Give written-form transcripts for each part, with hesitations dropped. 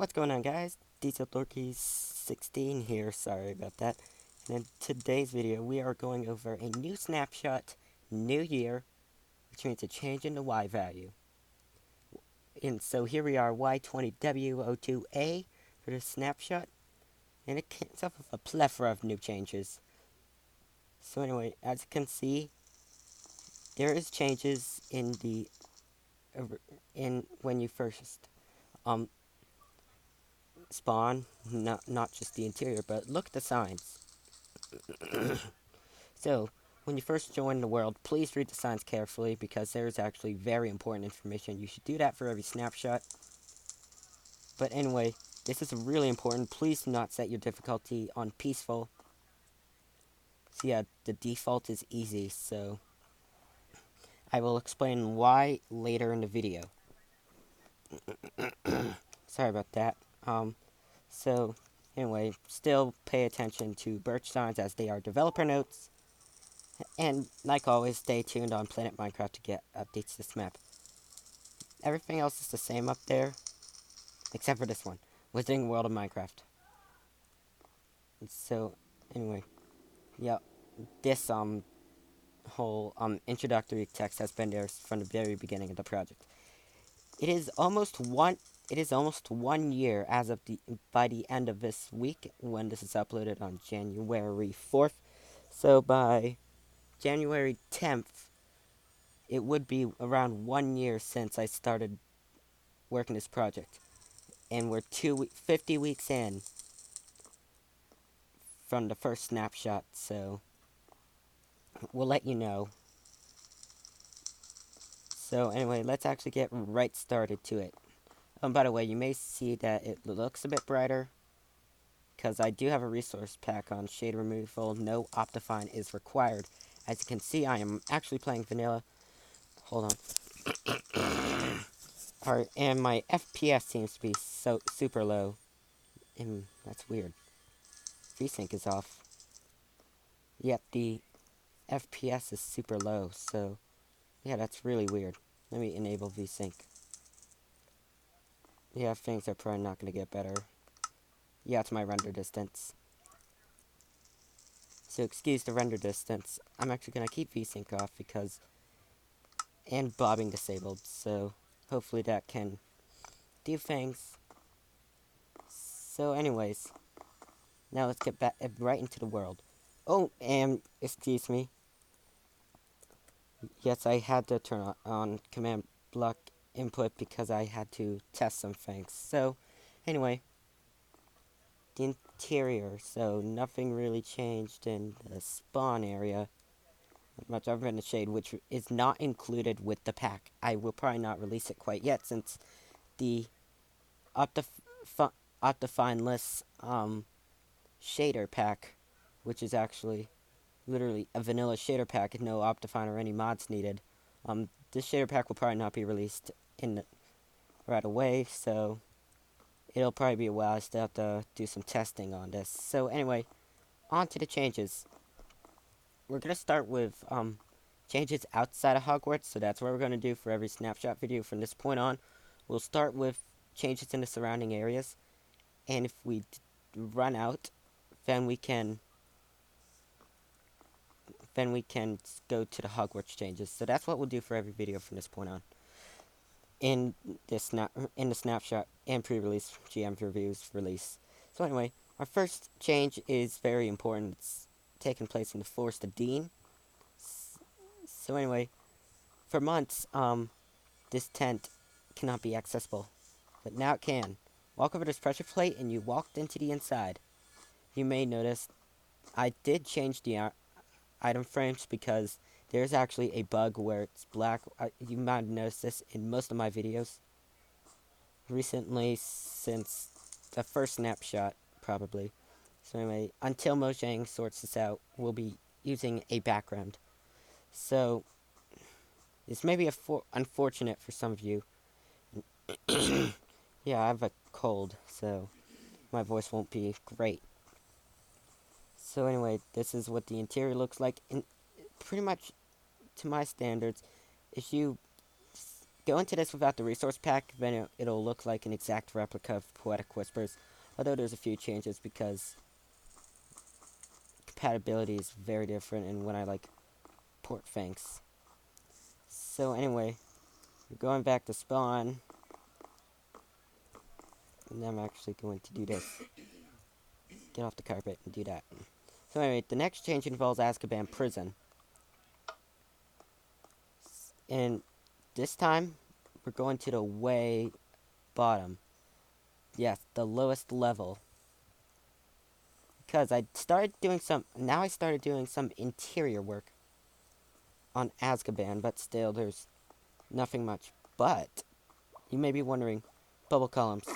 What's going on, guys? Diesel16 here, sorry about that. And in today's video, we are going over a new snapshot, new year, which means a change in the Y value. And so here we are, Y20W02a for the snapshot, and it comes up with a plethora of new changes. So anyway, as you can see, there is changes in the when you first spawn, not just the interior, but look at the signs. So, when you first join the world, please read the signs carefully because there is actually very important information. You should do that for every snapshot. But anyway, this is really important. Please do not set your difficulty on peaceful. So yeah, the default is easy, so I will explain why later in the video. Sorry about that. So anyway, still pay attention to birch signs as they are developer notes. And like always, stay tuned on Planet Minecraft to get updates to this map. Everything else is the same up there, except for this one, Wizarding World of Minecraft. So, anyway, yeah, this whole introductory text has been there from the very beginning of the project. It is almost one year as of by the end of this week when this is uploaded on January 4th. So by January 10th, it would be around 1 year since I started working this project. And we're 50 weeks in from the first snapshot, so we'll let you know. So anyway, let's actually get right started to it. By the way, you may see that it looks a bit brighter because I do have a resource pack on shade removal. No Optifine is required. As you can see, I am actually playing vanilla. Hold on. Alright, and my FPS seems to be so super low. That's weird. VSync is off. Yet the FPS is super low, so yeah, that's really weird. Let me enable VSync. Yeah, things are probably not going to get better. Yeah, it's my render distance. So excuse the render distance. I'm actually going to keep VSync off because... and bobbing disabled, so hopefully that can do things. So anyways, now let's get back right into the world. Oh, and excuse me. Yes, I had to turn on command block input because I had to test some things. So, anyway, the interior. So, nothing really changed in the spawn area. Not much other than the shade, which is not included with the pack. I will probably not release it quite yet since the Optifineless shader pack, which is actually literally a vanilla shader pack and no Optifine or any mods needed. This shader pack will probably not be released right away, so it'll probably be a while. I still have to do some testing on this. So anyway, on to the changes. We're gonna start with changes outside of Hogwarts, so that's what we're gonna do for every snapshot video from this point on. We'll start with changes in the surrounding areas, and if we run out, then we can go to the Hogwarts changes. So that's what we'll do for every video from this point on. In the snapshot and pre-release GM reviews release. So anyway, our first change is very important. It's taking place in the Forest of Dean. So anyway, for months, this tent cannot be accessible, but now it can. Walk over this pressure plate and you walked into the inside. You may notice I did change the item frames because there's actually a bug where it's black. You might have noticed this in most of my videos recently since the first snapshot, probably. So anyway, until Mojang sorts this out, we'll be using a background. So, this may be unfortunate for some of you. Yeah, I have a cold, so my voice won't be great. So anyway, this is what the interior looks like. And pretty much, to my standards, if you go into this without the resource pack, then it'll look like an exact replica of Poetic Whispers, although there's a few changes because compatibility is very different and when I like port Fangs. So anyway, we're going back to spawn, and I'm actually going to do this. Get off the carpet and do that. So anyway, the next change involves Azkaban Prison. And this time, we're going to the way bottom. Yes, the lowest level. Because I started doing some interior work on Azkaban, but still there's nothing much. But, you may be wondering, bubble columns.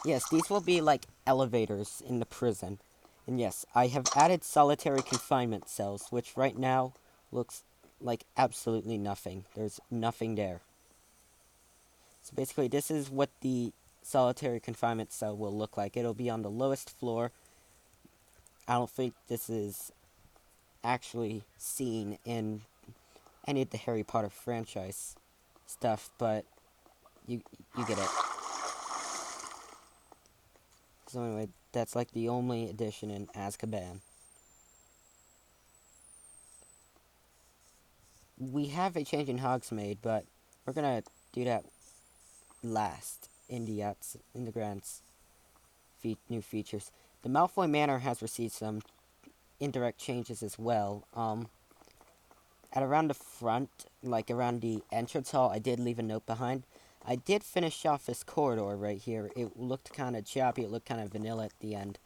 Yes, these will be like elevators in the prison. And yes, I have added solitary confinement cells, which right now looks like absolutely nothing. There's nothing there. So basically, this is what the solitary confinement cell will look like. It'll be on the lowest floor. I don't think this is actually seen in any of the Harry Potter franchise stuff, but you get it. So anyway, that's like the only addition in Azkaban. We have a change in Hogsmeade, but we're gonna do that last in the grants new features. The Malfoy Manor has received some indirect changes as well. At around the front, like around the entrance hall, I did leave a note behind. I did finish off this corridor right here. It looked kind of choppy, it looked kind of vanilla at the end.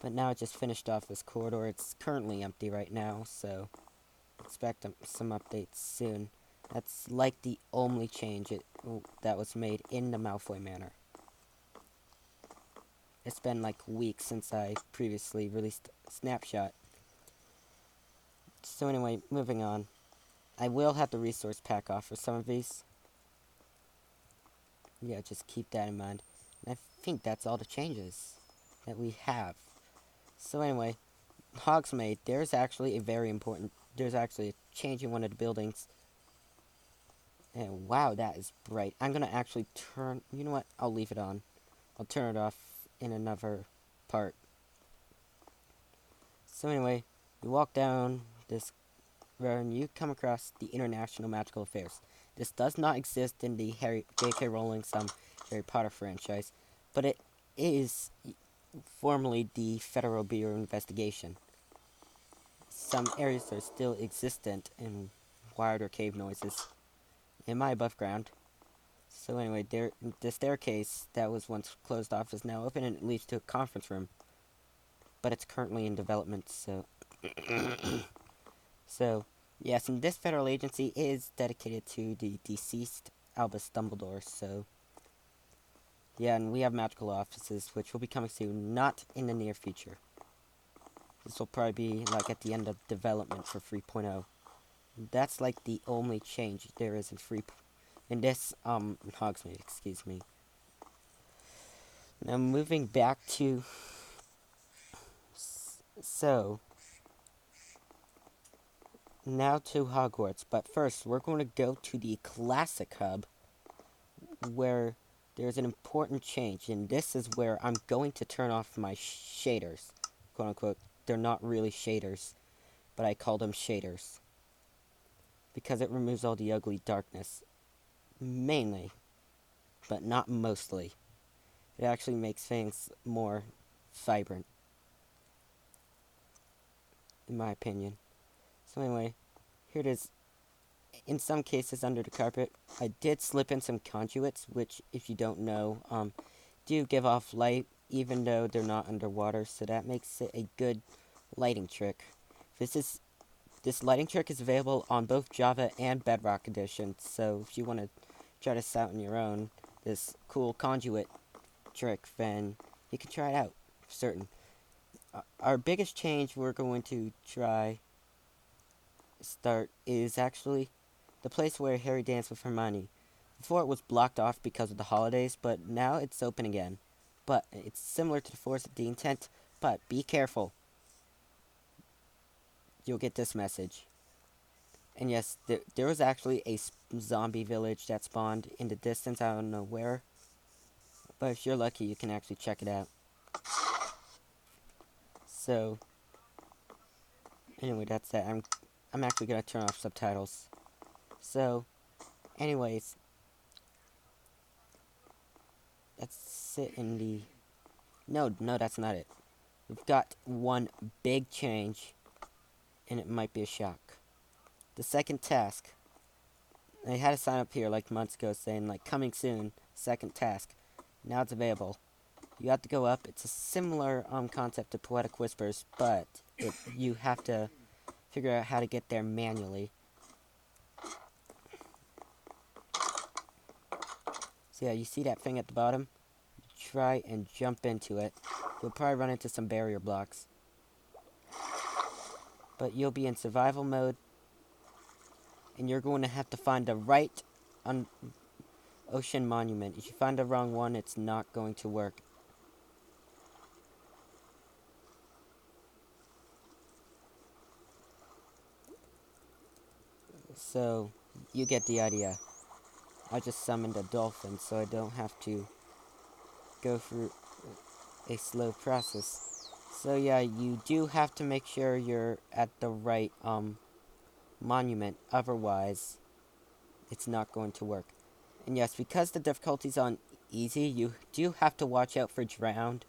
But now I just finished off this corridor. It's currently empty right now, so expect some updates soon. That's like the only change that was made in the Malfoy Manor. It's been like weeks since I previously released Snapshot. So anyway, moving on. I will have the resource pack off for some of these. Yeah, just keep that in mind. And I think that's all the changes that we have. So anyway, Hogsmeade, there's actually a change in one of the buildings. And wow, that is bright. I'm gonna actually you know what, I'll leave it on. I'll turn it off in another part. So anyway, you walk down this road and you come across the International Magical Affairs. This does not exist in the J.K. Rowling Harry Potter franchise, but it is formerly the Federal Bureau of Investigation. Some areas are still existent in wilder cave noises in my above ground. So anyway, the staircase that was once closed off is now open and it leads to a conference room. But it's currently in development, so... So, yes, and this federal agency is dedicated to the deceased Albus Dumbledore, so... Yeah, and we have magical offices, which will be coming soon, not in the near future. This will probably be, like, at the end of development for 3.0. That's, like, the only change there is in this, Hogsmeade, excuse me. Now, moving back to... So... Now to Hogwarts, but first, we're going to go to the Classic Hub, where there's an important change, and this is where I'm going to turn off my shaders, quote-unquote. They're not really shaders, but I call them shaders, because it removes all the ugly darkness, mainly, but not mostly. It actually makes things more vibrant, in my opinion. So anyway, here it is. In some cases under the carpet, I did slip in some conduits, which, if you don't know, do give off light, even though they're not underwater, so that makes it a good lighting trick. This lighting trick is available on both Java and Bedrock editions, so if you want to try this out on your own, this cool conduit trick, then you can try it out, for certain. Our biggest change we're going to start is actually the place where Harry danced with Hermione. Before it was blocked off because of the holidays, but now it's open again. But it's similar to the Force of the Intent, but be careful. You'll get this message. And yes, there was actually a zombie village that spawned in the distance. I don't know where, but if you're lucky, you can actually check it out. So anyway, that's that. I'm actually gonna turn off subtitles. So, anyways, that's it in the. No, that's not it. We've got one big change, and it might be a shock. The second task. I had a sign up here like months ago saying like coming soon, second task. Now it's available. You have to go up. It's a similar concept to Poetic Whispers, but you have to figure out how to get there manually. So yeah, you see that thing at the bottom? Try and jump into it. You'll probably run into some barrier blocks. But you'll be in survival mode, and you're going to have to find the right ocean monument. If you find the wrong one, it's not going to work. So, you get the idea. I just summoned a dolphin, so I don't have to go through a slow process. So yeah, you do have to make sure you're at the right monument, otherwise it's not going to work. And yes, because the difficulty's on easy, you do have to watch out for drowned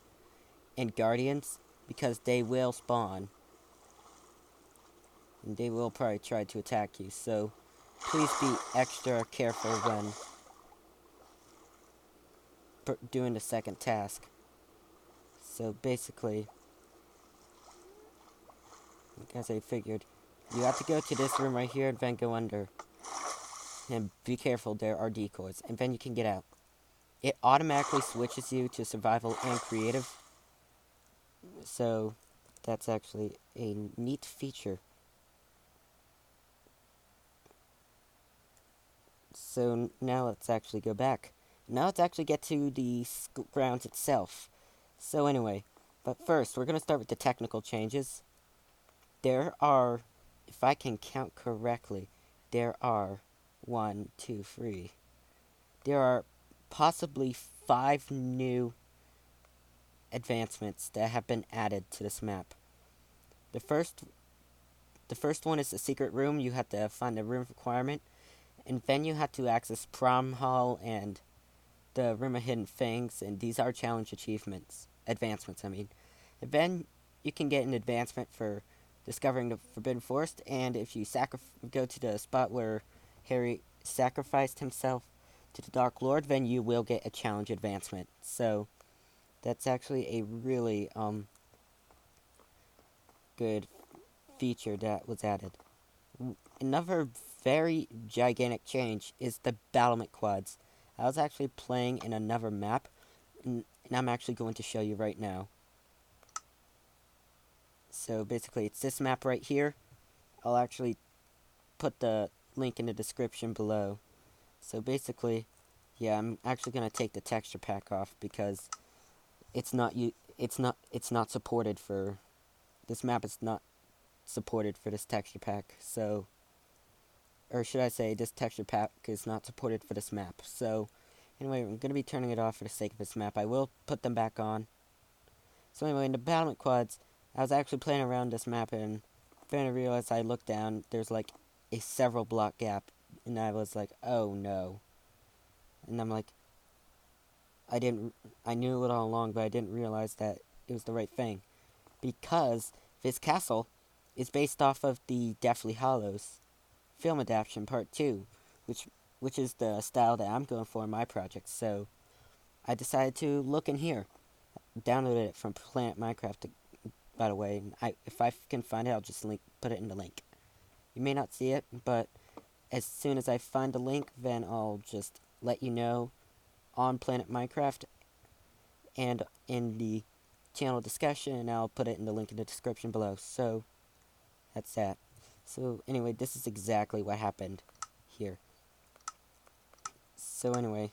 and guardians, because they will spawn. And they will probably try to attack you, so please be extra careful when doing the second task. So basically, as I figured, you have to go to this room right here and then go under. And be careful, there are decoys, and then you can get out. It automatically switches you to survival and creative, so that's actually a neat feature. So now let's actually go back. Now let's actually get to the grounds itself. So anyway, but first we're going to start with the technical changes. There are, if I can count correctly, there are 1, 2, 3. There are possibly 5 new advancements that have been added to this map. The first one is the secret room. You have to find the room requirement, and then you have to access Prom Hall and the Room of Hidden Things, and these are challenge advancements. And then you can get an advancement for discovering the Forbidden Forest, and if you go to the spot where Harry sacrificed himself to the Dark Lord, then you will get a challenge advancement. So that's actually a really good feature that was added. Another very gigantic change is the Battlement quads. I was actually playing in another map, and I'm actually going to show you right now. So basically, it's this map right here. I'll actually put the link in the description below. So basically, yeah, I'm actually gonna take the texture pack off because it's not supported for this map. Is not supported for this texture pack. So, or should I say, this texture pack is not supported for this map. So, anyway, I'm gonna be turning it off for the sake of this map. I will put them back on. So anyway, in the Battlement quads, I was actually playing around this map, and then I realized I looked down, there's like a several block gap, and I was like, oh no. And I'm like, I knew it all along, but I didn't realize that it was the right thing. Because this castle is based off of the Deathly Hallows film adaptation part 2, which is the style that I'm going for in my project. So I decided to look in here. Downloaded it from Planet Minecraft, by the way. And if I can find it, I'll just put it in the link. You may not see it, but as soon as I find the link, then I'll just let you know on Planet Minecraft and in the channel discussion, and I'll put it in the link in the description below. So that's that. So anyway, this is exactly what happened here. So anyway,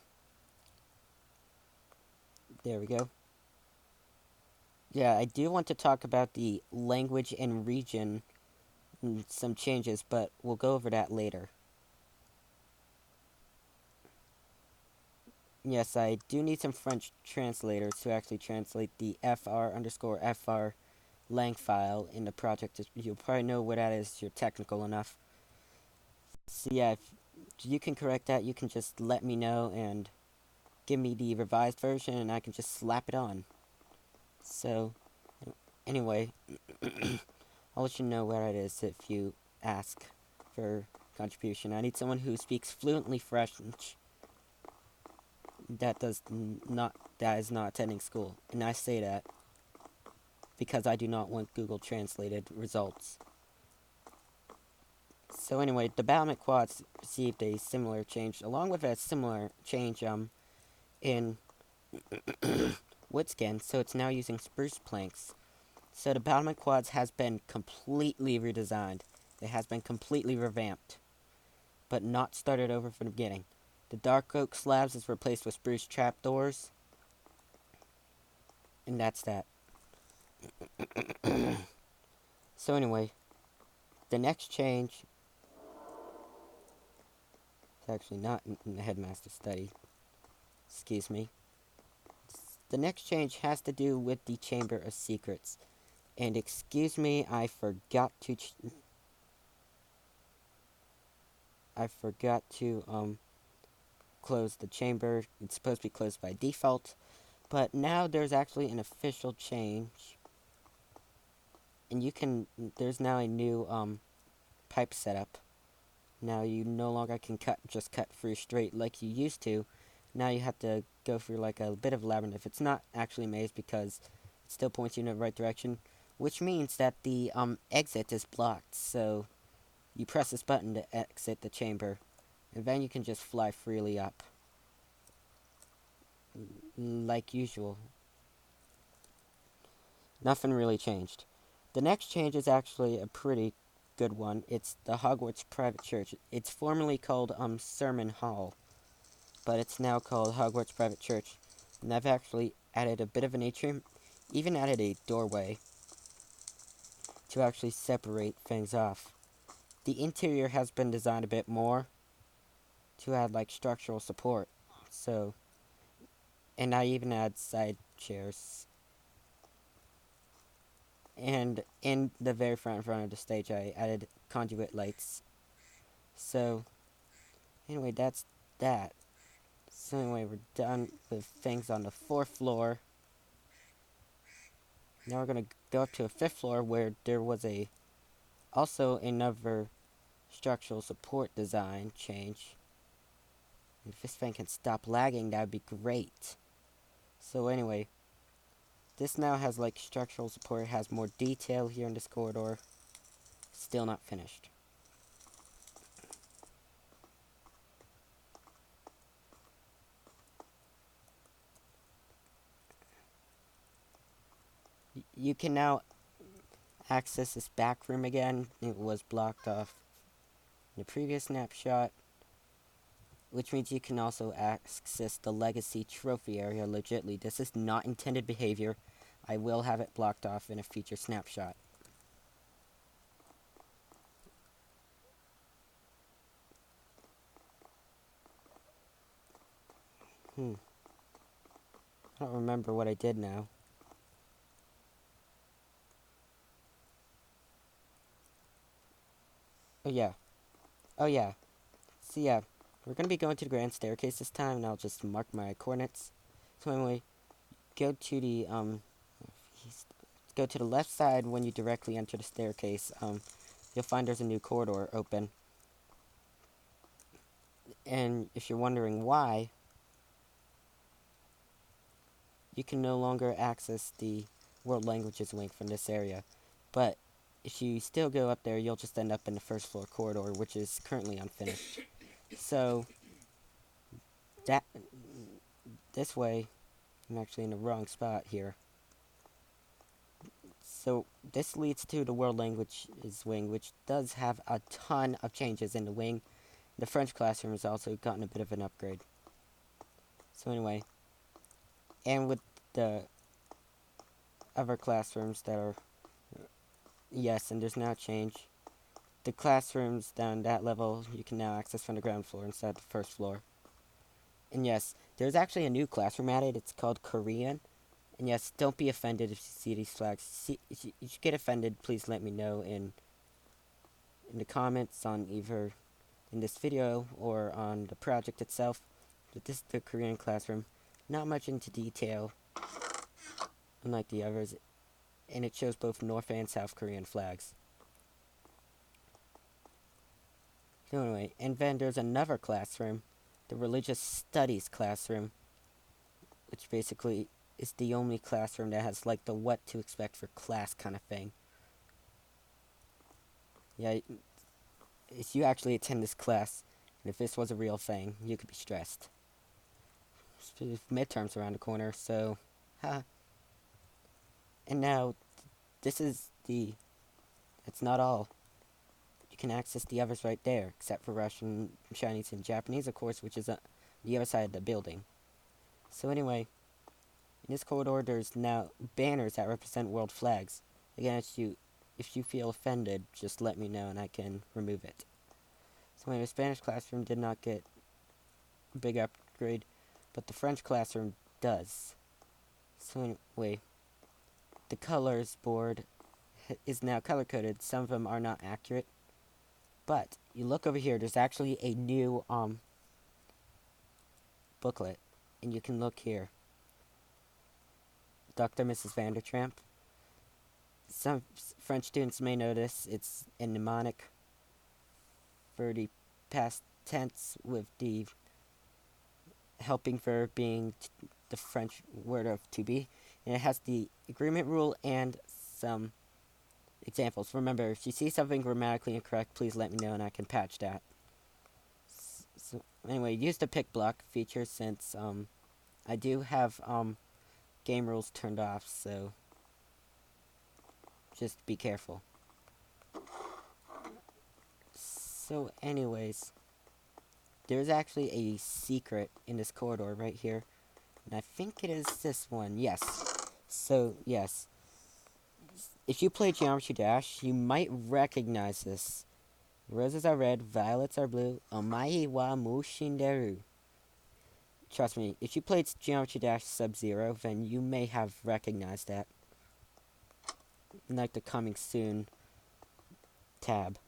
there we go. Yeah, I do want to talk about the language and region some changes, but we'll go over that later. Yes, I do need some French translators to actually translate the fr_fr lang file in the project. You'll probably know what that is if you're technical enough. So yeah, if you can correct that, you can just let me know and give me the revised version and I can just slap it on. So, anyway, I'll let you know where it is if you ask for contribution. I need someone who speaks fluently French that is not attending school. And I say that because I do not want Google translated results. So anyway, the Battlement Quads received a similar change, along with a similar change in wood skin, so it's now using spruce planks. So the Battlement Quads has been completely redesigned. It has been completely revamped, but not started over from the beginning. The dark oak slabs is replaced with spruce trapdoors, and that's that. So anyway, the next change is actually not in the Headmaster Study. Excuse me. The next change has to do with the Chamber of Secrets. And excuse me, I forgot to close the chamber. It's supposed to be closed by default, but now there's actually an official change, and there's now a new pipe setup. Now you no longer can just cut through straight like you used to. Now you have to go through like a bit of labyrinth. It's not actually a maze because it still points you in the right direction, which means that the exit is blocked. So you press this button to exit the chamber, and then you can just fly freely up, like usual. Nothing really changed. The next change is actually a pretty good one. It's the Hogwarts Private Church. It's formerly called Sermon Hall, but it's now called Hogwarts Private Church. And I've actually added a bit of an atrium, even added a doorway to actually separate things off. The interior has been designed a bit more to add like structural support. So, and I even add side chairs. And in the very front of the stage, I added conduit lights. So, anyway, that's that. So anyway, we're done with things on the 4th floor. Now we're gonna go up to a 5th floor where there was also another structural support design change. If this thing can stop lagging, that would be great. So anyway, this now has like structural support, has more detail here in this corridor. Still not finished. You can now access this back room again. It was blocked off in the previous snapshot, which means you can also access the legacy trophy area legitly. This is not intended behavior. I will have it blocked off in a future snapshot. I don't remember what I did now. Oh yeah. So yeah, we're gonna be going to the grand staircase this time, and I'll just mark my coordinates. So anyway, go to the go to the left side when you directly enter the staircase. You'll find there's a new corridor open. And if you're wondering why, you can no longer access the World Languages link from this area. But if you still go up there, you'll just end up in the 1st floor corridor, which is currently unfinished. So, this way, I'm actually in the wrong spot here. So, this leads to the World Languages wing, which does have a ton of changes in the wing. The French classroom has also gotten a bit of an upgrade. So anyway, and with the other classrooms that are, yes, and there's now change. the classrooms down that level you can now access from the ground floor instead of the first floor. And yes, there's actually a new classroom added. It's called Korean. And yes, don't be offended if you see these flags. If you get offended, please let me know in the comments on either in this video or on the project itself. But this is the Korean classroom. Not much into detail, unlike the others, and it shows both North and South Korean flags. So anyway, and then there's another classroom, the Religious Studies classroom, which basically is the only classroom that has like the what to expect for class kind of thing. Yeah, if you actually attend this class, and if this was a real thing, you could be stressed. Midterms around the corner, so, ha. And now, this is that's not all. You can access the others right there, except for Russian, Chinese, and Japanese, of course, which is the other side of the building. So anyway, in this corridor, there's now banners that represent world flags. Again, if you feel offended, just let me know and I can remove it. So anyway, the Spanish classroom did not get a big upgrade, but the French classroom does. So anyway, the colors board is now color-coded. Some of them are not accurate. But you look over here, there's actually a new booklet. And you can look here. Dr. Mrs. Vandertramp. Some French students may notice it's a mnemonic for the past tense with the helping verb being the French word of to be. And it has the agreement rule and some examples. Remember, if you see something grammatically incorrect, please let me know and I can patch that. So anyway, use the pick block feature since I do have game rules turned off, so just be careful. So anyways, there's actually a secret in this corridor right here, and I think it is this one. Yes. So yes, if you play Geometry Dash, you might recognize this. Roses are red, violets are blue. Omae wa mushinderu. Trust me, if you played Geometry Dash Sub-Zero, then you may have recognized that. Like the coming soon tab.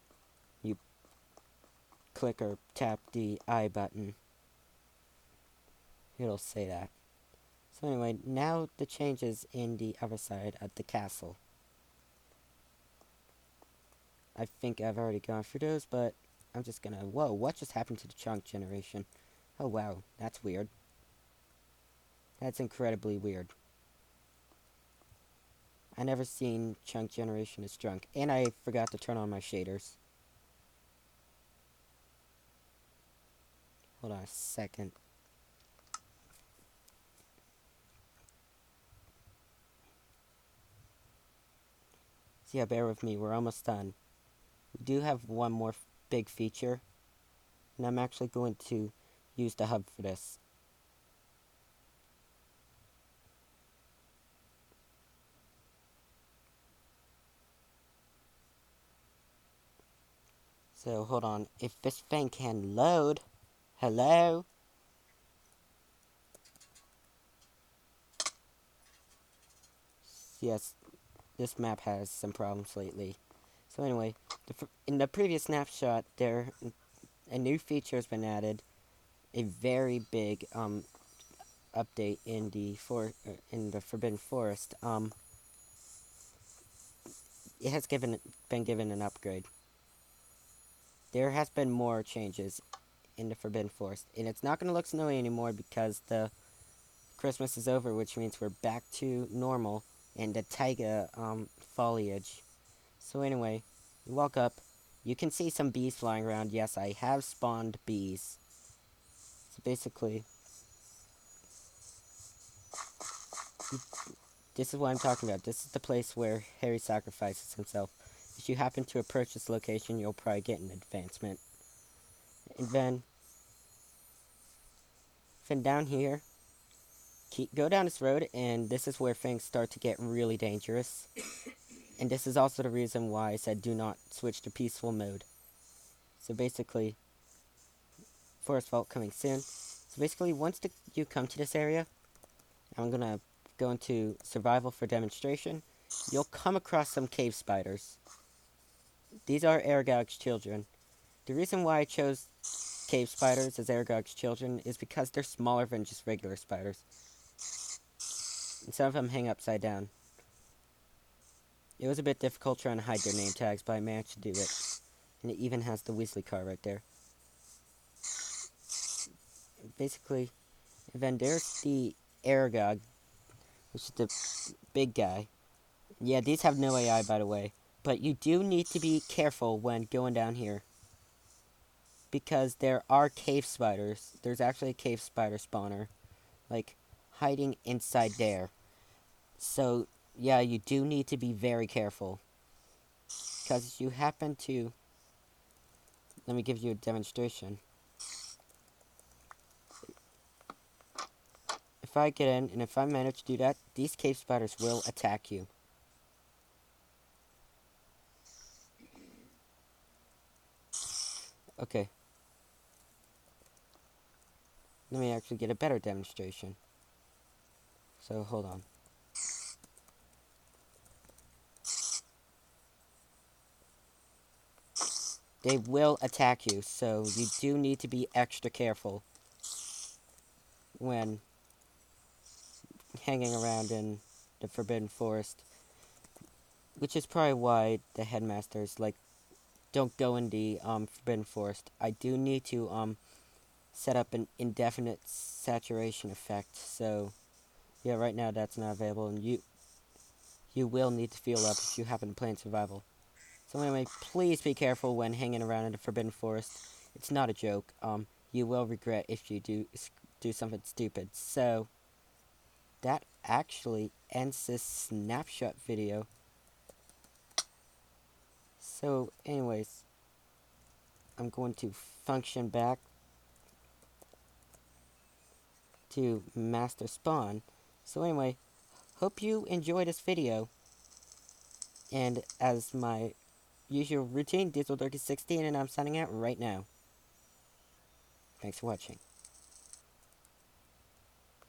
You click or tap the I button. It'll say that. So anyway, now the changes in the other side of the castle. I think I've already gone through those, but I'm just gonna... Whoa, what just happened to the chunk generation? Oh wow, that's weird. That's incredibly weird. I never seen chunk generation as drunk. And I forgot to turn on my shaders. Hold on a second. So yeah, bear with me, we're almost done. We do have one more big feature. And I'm actually going to use the hub for this. So hold on, if this thing can load, hello? Yes, this map has some problems lately. So anyway, in the previous snapshot, a new feature has been added. A very big update in the Forbidden Forest. It has been given an upgrade. There has been more changes in the Forbidden Forest, and it's not going to look snowy anymore because the Christmas is over, which means we're back to normal and the taiga foliage. So anyway, you walk up, you can see some bees flying around. Yes, I have spawned bees. So basically, this is what I'm talking about. This is the place where Harry sacrifices himself. If you happen to approach this location, you'll probably get an advancement. And then down here, go down this road, and this is where things start to get really dangerous. And this is also the reason why I said do not switch to peaceful mode. So basically, forest vault coming soon. So basically, once you come to this area, I'm gonna go into survival for demonstration. You'll come across some cave spiders. These are Aragog's children. The reason why I chose cave spiders as Aragog's children is because they're smaller than just regular spiders. And some of them hang upside down. It was a bit difficult trying to hide their name tags, but I managed to do it. And it even has the Weasley car right there. Basically, and then there's the Aragog, which is the big guy. Yeah, these have no AI, by the way. But you do need to be careful when going down here, because there are cave spiders. There's actually a cave spider spawner, like, hiding inside there. So, yeah, you do need to be very careful. Because you happen to... Let me give you a demonstration. If I get in, and if I manage to do that, these cave spiders will attack you. Okay. Let me actually get a better demonstration. So, hold on. They will attack you, so you do need to be extra careful when hanging around in the Forbidden Forest. Which is probably why the headmasters, like, don't go in the Forbidden Forest. I do need to set up an indefinite saturation effect, so yeah, right now that's not available, and you will need to fuel up if you happen to play in survival. So anyway, please be careful when hanging around in the Forbidden Forest. It's not a joke. You will regret if you do something stupid. So that actually ends this snapshot video. So anyways, I'm going to function back to master spawn. So anyway, hope you enjoyed this video. And as my usual routine, Diesel Dorky 16, and I'm signing out right now. Thanks for watching.